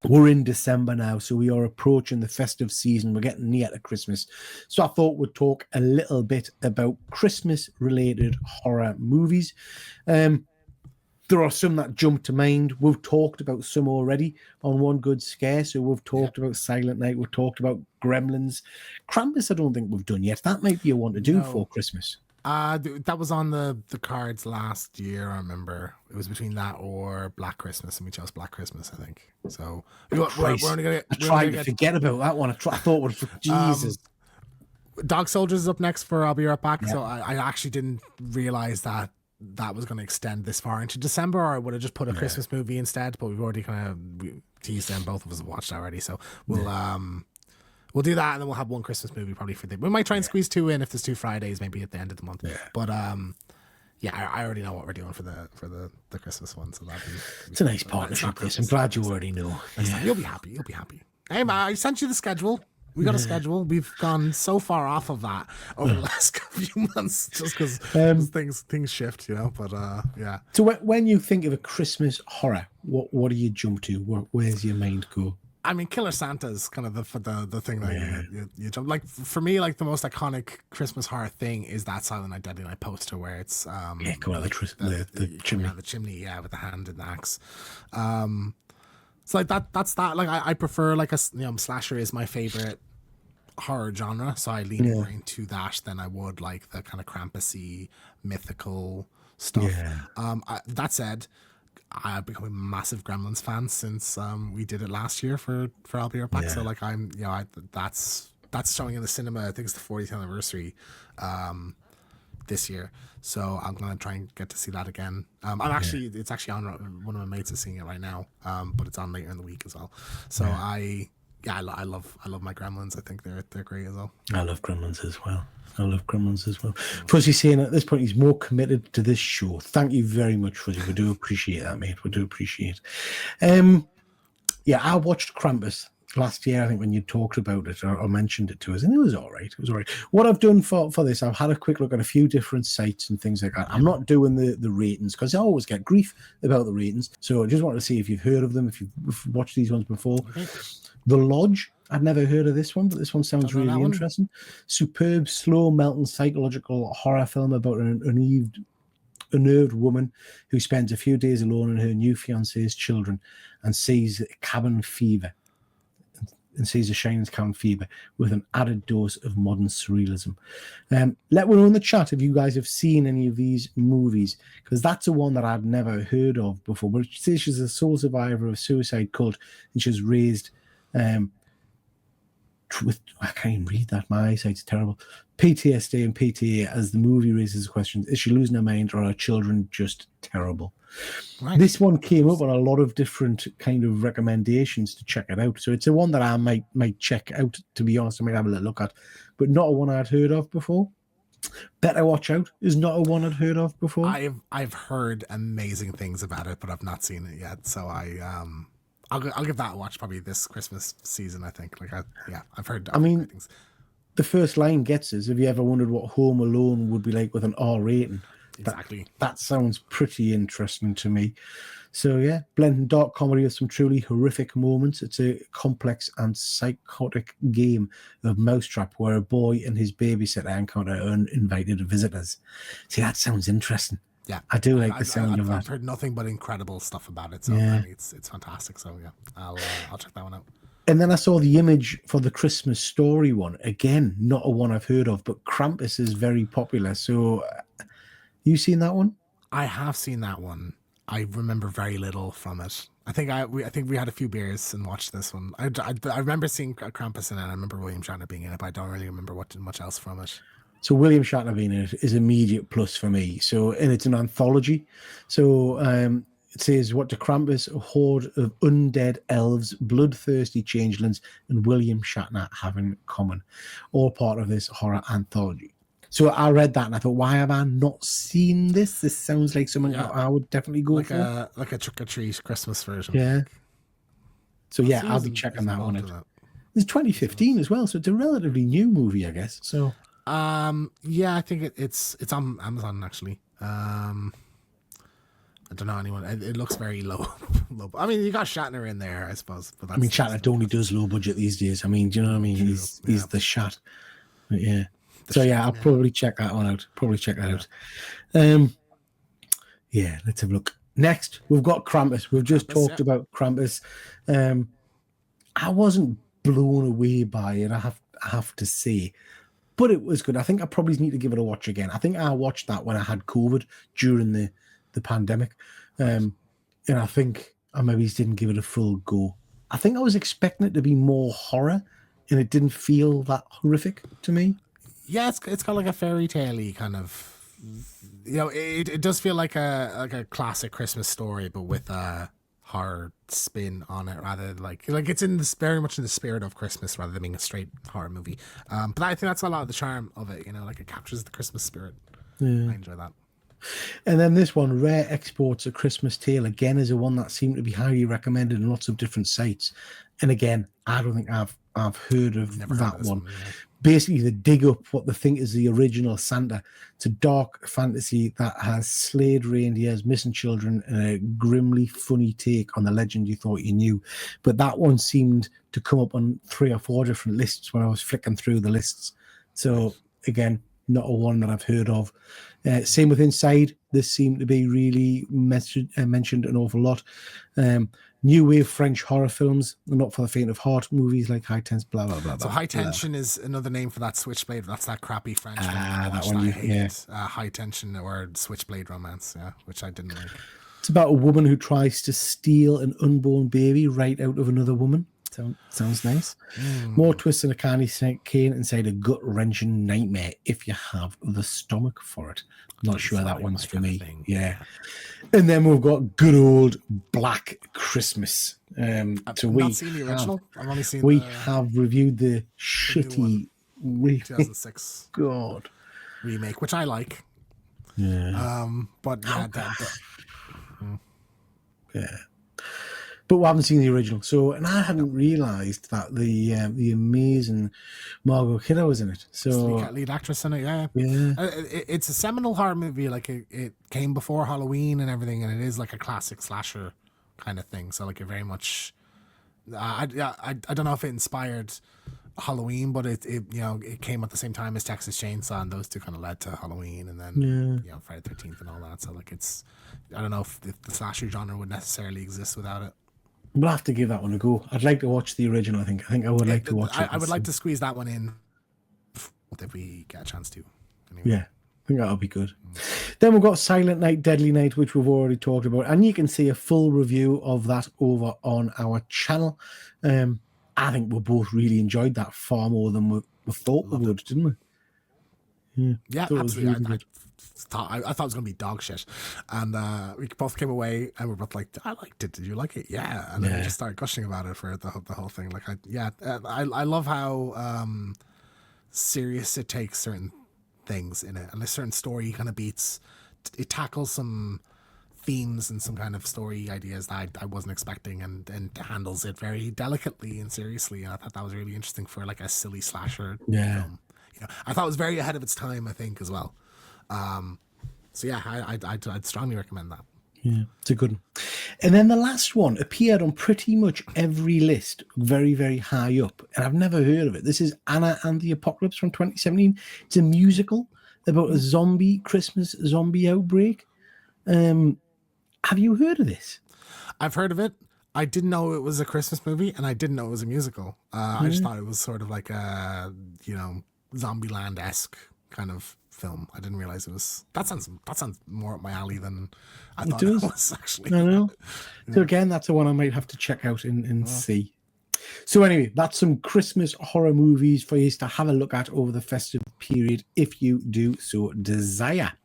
We're in December now, so we are approaching the festive season. We're getting near to Christmas. So I thought we'd talk a little bit about Christmas-related horror movies. There are some that jump to mind. We've talked about some already on One Good Scare. So we've talked about Silent Night. We've talked about Gremlins. Krampus, I don't think we've done yet. That might be a one to do for Christmas. That was on the cards last year. I remember it was between that or Black Christmas, and we chose Black Christmas, I think. So we're only gonna. I tried to forget about that one. I thought, Jesus. Dog Soldiers is up next for I'll Be Right Back. Yeah. So I actually didn't realize that was going to extend this far into December, or I would have just put a Christmas movie instead. But we've already kind of teased them. Both of us have watched already, so we'll do that, and then we'll have one Christmas movie probably for the. We might try and squeeze two in if there's 2 Fridays, maybe at the end of the month. Yeah. But I already know what we're doing for the Christmas one, so it's a nice partnership. I'm glad you already know. Yeah. You'll be happy. Hey man, I sent you the schedule. We got a schedule. We've gone so far off of that over the last few months, just because things shift, But yeah. So when you think of a Christmas horror, what do you jump to? Where's your mind go? I mean, Killer Santa is kind of the thing that you jump. Like for me, like the most iconic Christmas horror thing is that Silent Night, Deadly Night poster where it's coming out the chimney, the chimney, with the hand and the axe. So like that's that. Like I prefer like slasher is my favorite horror genre, so I lean more into that than I would like the kind of Krampus-y mythical stuff. That said, I've become a massive Gremlins fan since we did it last year for I'll Be Right Back. So like I'm that's showing in the cinema. I think it's the 40th anniversary this year, so I'm gonna try and get to see that again. It's actually on, one of my mates is seeing it right now, but it's on later in the week as well. So I love my Gremlins. I think they're great as well. I love Gremlins as well. Fuzzy saying at this point he's more committed to this show. Thank you very much, Fuzzy. We do appreciate that, mate. We do appreciate it. I watched Krampus last year, I think, when you talked about it or mentioned it to us, and it was all right. What I've done for this, I've had a quick look at a few different sites and things like that. I'm not doing the ratings because I always get grief about the ratings. So I just wanted to see if you've heard of them, if you've watched these ones before. Okay. The Lodge, I'd never heard of this one, but this one sounds really interesting. Superb, slow melting psychological horror film about an unnerved woman who spends a few days alone in her new fiance's children and sees a shining cabin fever with an added dose of modern surrealism. Let me know in the chat if you guys have seen any of these movies, because that's a one that I'd never heard of before. But she says she's a sole survivor of a suicide cult, and she's raised with, I can't even read that, my eyesight's terrible, PTSD and PTA, as the movie raises the question, is she losing her mind or are her children just terrible? Right. This one came up on a lot of different kind of recommendations to check it out, so it's a one that I might check out, to be honest. I might have a little look at, but not a one I'd heard of before. Better Watch Out is not a one I'd heard of before. I've heard amazing things about it, but I've not seen it yet, so I'll give that a watch probably this Christmas season, I think. I've heard things. The first line gets us, have you ever wondered what Home Alone would be like with an R rating? Exactly. That sounds pretty interesting to me. So yeah, blending dark comedy with some truly horrific moments. It's a complex and psychotic game of mousetrap where a boy and his babysitter encounter uninvited visitors. See, that sounds interesting. Yeah, I do like the sound of that. I've heard nothing but incredible stuff about it, so it's fantastic. So yeah, I'll check that one out. And then I saw the image for the Christmas Story one. Again, not a one I've heard of, but Krampus is very popular. So, you seen that one? I have seen that one. I remember very little from it. I think we had a few beers and watched this one. I remember seeing Krampus in it. I remember William Shatner being in it, but I don't really remember much else from it. So William Shatner being in it is immediate plus for me. So, and it's an anthology. So it says, what do Krampus, a horde of undead elves, bloodthirsty changelings, and William Shatner have in common? All part of this horror anthology. So I read that and I thought, why have I not seen this? This sounds like something I would definitely go for. Like a Trick or Treat Christmas version. Yeah. So yeah, I'll be checking that one out. It's 2015 as well, so it's a relatively new movie, I guess. So I think it's on Amazon actually. I don't know anyone. It looks very low. I mean, you got Shatner in there, I suppose. But that's, I mean, Shatner only does low budget these days. I mean, do you know what I mean? True, He's the Shat. But yeah. The So yeah, Shat, I'll yeah. probably check that one out. Yeah, let's have a look. Next, we've got Krampus. We've just talked about Krampus. I wasn't blown away by it, I have to say, but it was good. I think I probably need to give it a watch again. I think I watched that when I had COVID during the pandemic, and I think I maybe didn't give it a full go. I think I was expecting it to be more horror, and it didn't feel that horrific to me. Yeah, it's got like a fairy tale-y kind of. You know, it does feel like a classic Christmas story, but with a horror spin on it, rather like it's in this very much in the spirit of Christmas rather than being a straight horror movie. But I think that's a lot of the charm of it. You know, like it captures the Christmas spirit. Yeah. I enjoy that. And then this one, Rare Exports: A Christmas Tale, again is a one that seemed to be highly recommended in lots of different sites. And again, I don't think I've heard of that one. Yeah. Basically, they dig up what they think is the original Santa. It's a dark fantasy that has slayed reindeers, missing children, and a grimly funny take on the legend you thought you knew. But that one seemed to come up on 3 or 4 different lists when I was flicking through the lists. So again, not a one that I've heard of. Same with Inside. This seemed to be really mentioned an awful lot. New wave French horror films, not for the faint of heart. Movies like High Tension, blah blah blah. So High Tension is another name for that Switchblade. That's that crappy French film that one. I hate. High Tension or Switchblade romance, yeah, which I didn't like. It's about a woman who tries to steal an unborn baby right out of another woman. Sounds nice. More twists and a candy cane inside a gut-wrenching nightmare if you have the stomach for it. Not sure that one's for me. Yeah. And then we've got good old Black Christmas. I've not seen the original. I've only seen have reviewed the shitty 2006 remake, which I like. Yeah. But yeah, yeah. But we haven't seen the original. So, and I hadn't realised that the amazing Margot Kidder was in it. So lead actress in it, yeah. It's a seminal horror movie. Like it came before Halloween and everything, and it is like a classic slasher kind of thing. So like it very much. I don't know if it inspired Halloween, but it came at the same time as Texas Chainsaw, and those two kind of led to Halloween, and then Friday the 13th and all that. So like I don't know if the slasher genre would necessarily exist without it. We'll have to give that one a go. I'd like to watch the original. I think I would like to watch it. I would like to squeeze that one in if we get a chance to. Anyway. Yeah, I think that'll be good. Then we've got Silent Night, Deadly Night, which we've already talked about, and you can see a full review of that over on our channel. I think we both really enjoyed that far more than we thought we would, didn't we? Yeah, absolutely. I thought it was going to be dog shit, and we both came away and we were both like, I liked it, did you like it? Yeah. And then we just started gushing about it for the whole thing. Like I love how serious it takes certain things in it, and a certain story kind of beats. It tackles some themes and some kind of story ideas that I wasn't expecting, and handles it very delicately and seriously, and I thought that was really interesting for like a silly slasher film. I thought it was very ahead of its time, I think, as well. So yeah, I'd strongly recommend that. Yeah, it's a good one. And then the last one appeared on pretty much every list, very, very high up, and I've never heard of it. This is Anna and the Apocalypse from 2017. It's a musical about a Christmas zombie outbreak. Have you heard of this? I've heard of it. I didn't know it was a Christmas movie, and I didn't know it was a musical. I just thought it was sort of like a Zombieland-esque kind of film. I didn't realize it was. That sounds more up my alley than I thought it was, actually. I know. So again, that's the one I might have to check out and see. So anyway, that's some Christmas horror movies for you to have a look at over the festive period if you do so desire.